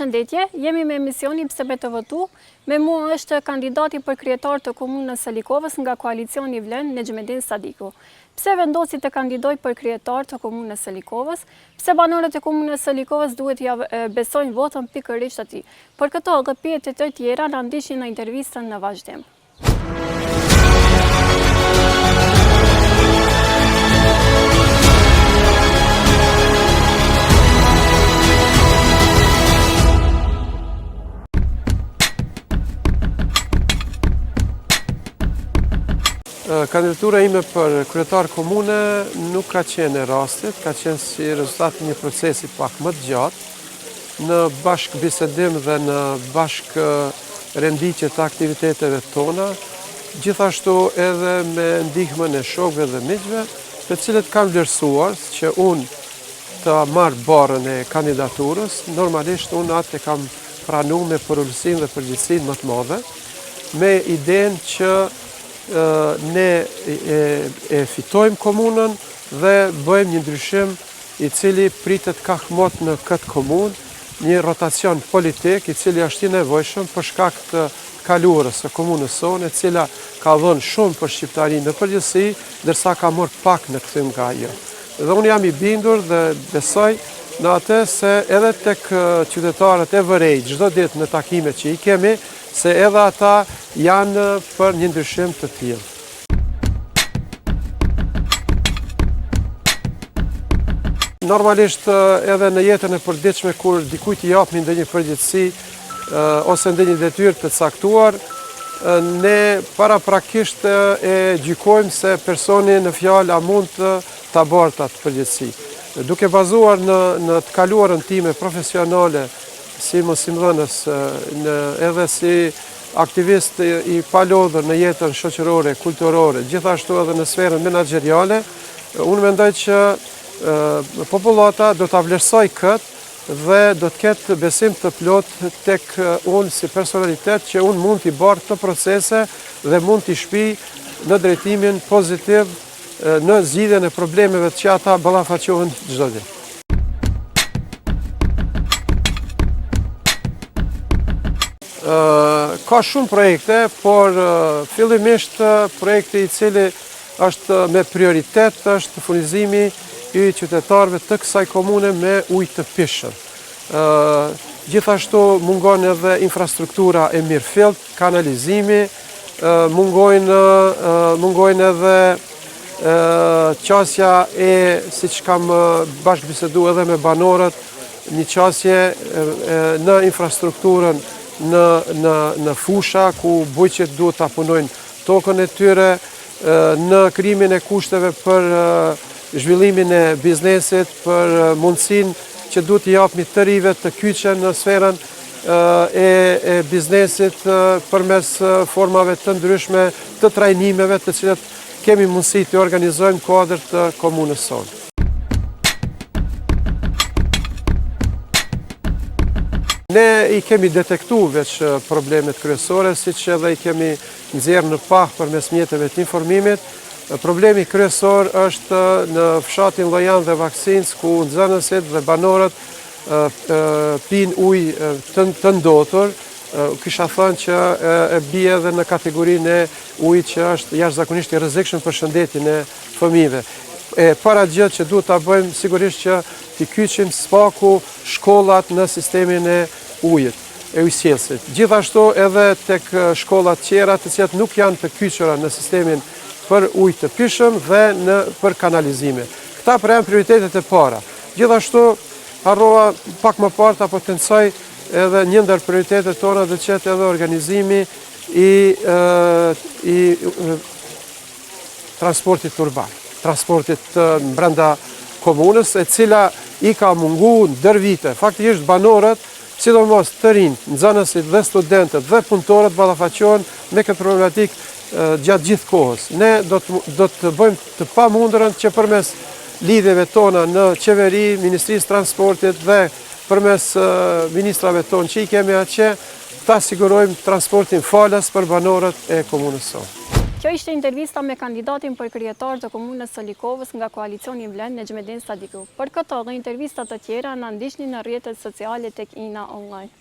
Përshëndetje, jemi me emisioni Pse me të votu. Me mua është kandidati për kryetar të komunës së Likovës nga koalicioni Vlen, Nexhmedin Sadiku. Pse vendosi të kandidoj për kryetar të komunës së Likovës? Pse banorët e komunës së Likovës duhet ja besojnë votën pikërisht atij? Për këto dhe pyetjet të tjera na ndiqni në intervistën në vazhdim. Kandidatura ime për kryetar komune nuk ka qenë e rastit, ka qenë si rezultat një procesi pak më të gjatë, në bashkë bisedim dhe në bashkë renditje të aktiviteteve tona, gjithashtu edhe me ndihmën e shokëve dhe miqve, të cilët kanë vlerësuar që unë të marrë barën e kandidaturës, normalisht unë atë e kam pranuar me përulësinë dhe përgjegjësinë më të madhe, me idenë që ne e fitojmë komunën dhe bëjmë një ndryshim i cili pritet kahmot në këtë komunë, një rotacion politik i cili është i nevojshëm për shkak të kaluarës së komunës sonë, e cila ka dhënë shumë për shqiptarinë në përgjithësi, ndërsa ka marrë pak në kthim nga ajo. Dhe unë jam i bindur dhe besoj në atë se edhe tek qytetarët e vërej çdo ditë në takimet që i kemi, se edhe ata janë për një ndryshim të tillë. Normalisht edhe në jetën e përditshme kur dikujt i japni ndonjë përgjegjësi ose ndonjë detyrë të caktuar, ne paraprakisht e gjykojmë se personi në fjalë a mund ta bartë atë përgjegjësi. Duke bazuar në të kaluarën time profesionale si mosimdhënës, edhe si aktivist i palodhur në jetën shoqërore, kulturore, gjithashtu edhe në sferën menaxheriale, unë mendoj që popullata do ta vlerësoj këtë dhe do të ketë besim të plot tek unë si personalitet që unë mund t'i barë të procese dhe mund t'i shpi në drejtimin pozitiv në zgjidhjen e problemeve që ata ballafaqohen çdo ditë. Ka shumë projekte, por fillimisht projekti i cili është me prioritet është furnizimi i qytetarëve të kësaj komune me ujë të pishëm. Gjithashtu mungon edhe infrastruktura e mirëfillt, kanalizimi, mungojnë edhe qasja e, siç kam bashkëbisedu edhe me banorët, një qasje në infrastrukturën në fusha ku bujqet duhet ta punojnë tokën e tyre, në krijimin e kushteve për zhvillimin e biznesit, për mundësinë që duhet t'i japni të rive të kyçen në sferën e biznesit përmes formave të ndryshme të trajnimeve të cilat kemi mundësi të organizojmë kuadër të komunës sonë. Ne i kemi detektuar veç problemet kryesore, siç edhe i kemi nxjerrë në pah përmes mjeteve të informimit. Problemi kryesor është në fshatin Llojan dhe Vaksinc, ku nxënësit dhe banorët pinë ujë të ndotur. Kisha thënë që e bie edhe në kategorinë e ujit që është jashtëzakonisht i rrezikshëm për shëndetin e fëmijëve. Para gjë që duhet ta bëjmë sigurisht që t'i kyçim spaku shkollat në sistemin e ujit, e ujësjellësit. Gjithashtu edhe tek shkollat tjera të cilat nuk janë të kyçura në sistemin për ujë të pishëm dhe për kanalizime. Këta janë prioritetet e para. Gjithashtu harrova pak më parë ta potencoj edhe një ndër prioritetet tona dhe qetë edhe organizimi i transportit urban, transportit brenda komunës, e cila i ka mungu ndër vite. Faktikisht banorët, sidomos të rinj, nxënësit dhe studentët dhe punëtorët ballafaqohen me këtë problematikë gjatë gjithë kohës. Ne do të bëjmë të pamundurën që përmes lidhjeve tona në qeveri, Ministrisë Transportit dhe përmes ministrave tonë që i kemi atje, ta sigurojmë transportin falas për banorët e komunës sonë. Kjo ishte intervista me kandidatin për kryetar të komunës së Likovës nga koalicioni Vlen Nexhmedin Sadiku. Për këto dhe intervistat të tjera na ndiqni në rrjetet sociale tek Ina Online.